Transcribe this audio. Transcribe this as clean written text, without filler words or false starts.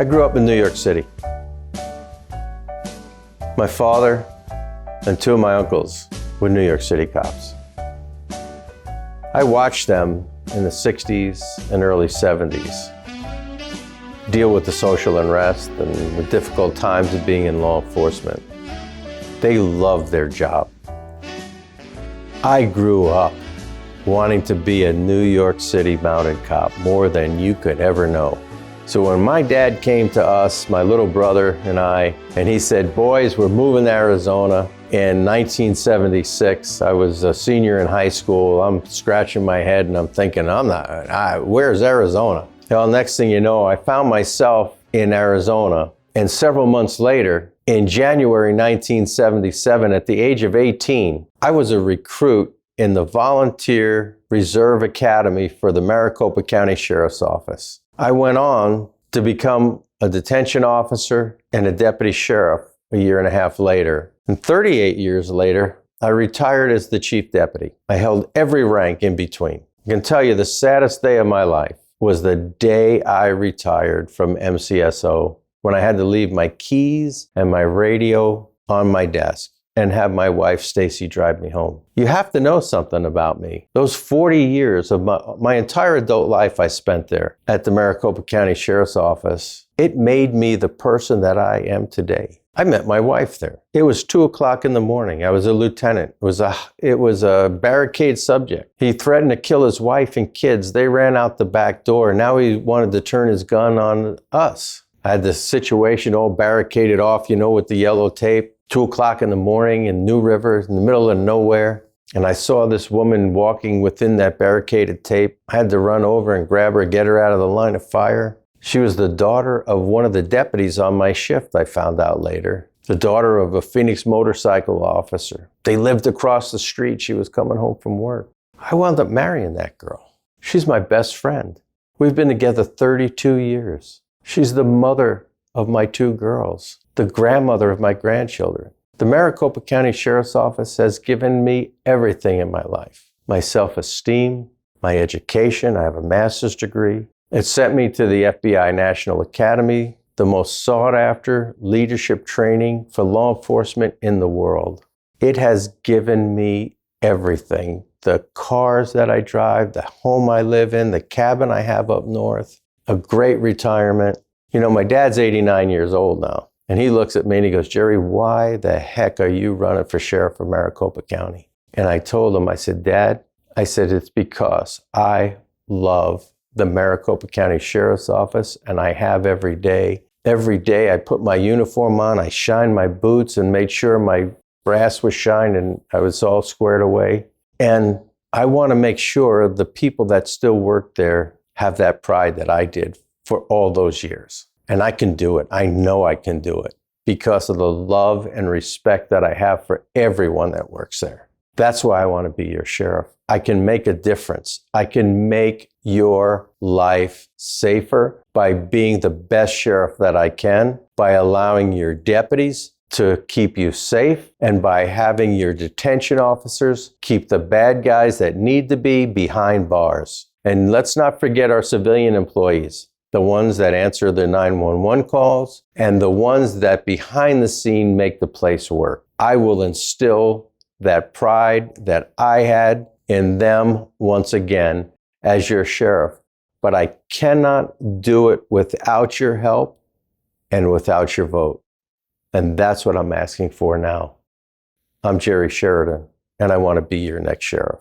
I grew up in New York City. My father and two of my uncles were New York City cops. I watched them in the 60s and early 70s deal with the social unrest and the difficult times of being in law enforcement. They loved their job. I grew up wanting to be a New York City mounted cop more than you could ever know. So when my dad came to us, my little brother and I, and he said, boys, we're moving to Arizona. In 1976, I was a senior in high school. I'm scratching my head and I'm thinking, where's Arizona? Well, next thing you know, I found myself in Arizona. And several months later, in January 1977, at the age of 18, I was a recruit in the Volunteer Reserve Academy for the Maricopa County Sheriff's Office. I went on to become a detention officer and a deputy sheriff a year and a half later. And 38 years later, I retired as the chief deputy. I held every rank in between. I can tell you the saddest day of my life was the day I retired from MCSO, when I had to leave my keys and my radio on my desk and have my wife, Stacy, drive me home. You have to know something about me. Those 40 years of my entire adult life I spent there at the Maricopa County Sheriff's Office, it made me the person that I am today. I met my wife there. It was 2 o'clock in the morning. I was a lieutenant. It was a barricade subject. He threatened to kill his wife and kids. They ran out the back door. Now he wanted to turn his gun on us. I had this situation all barricaded off, with the yellow tape. 2 o'clock in the morning in New River, in the middle of nowhere. And I saw this woman walking within that barricaded tape. I had to run over and grab her, get her out of the line of fire. She was the daughter of one of the deputies on my shift, I found out later. The daughter of a Phoenix motorcycle officer. They lived across the street. She was coming home from work. I wound up marrying that girl. She's my best friend. We've been together 32 years. She's the mother of my two girls, the grandmother of my grandchildren. The Maricopa County Sheriff's Office has given me everything in my life. My self-esteem, my education. I have a master's degree. It sent me to the FBI National Academy, the most sought-after leadership training for law enforcement in the world. It has given me everything. The cars that I drive, the home I live in, the cabin I have up north, a great retirement. My dad's 89 years old now, and he looks at me and he goes, Jerry, why the heck are you running for Sheriff of Maricopa County? And I told him, I said, Dad, it's because I love the Maricopa County Sheriff's Office, and I have every day. Every day I put my uniform on, I shined my boots and made sure my brass was shined and I was all squared away. And I want to make sure the people that still work there have that pride that I did for all those years. And I can do it. I know I can do it because of the love and respect that I have for everyone that works there. That's why I want to be your sheriff. I can make a difference. I can make your life safer by being the best sheriff that I can, by allowing your deputies to keep you safe, and by having your detention officers keep the bad guys that need to be behind bars. And let's not forget our civilian employees, the ones that answer the 911 calls and the ones that behind the scene make the place work. I will instill that pride that I had in them once again as your sheriff. But I cannot do it without your help and without your vote. And that's what I'm asking for now. I'm Jerry Sheridan, and I want to be your next sheriff.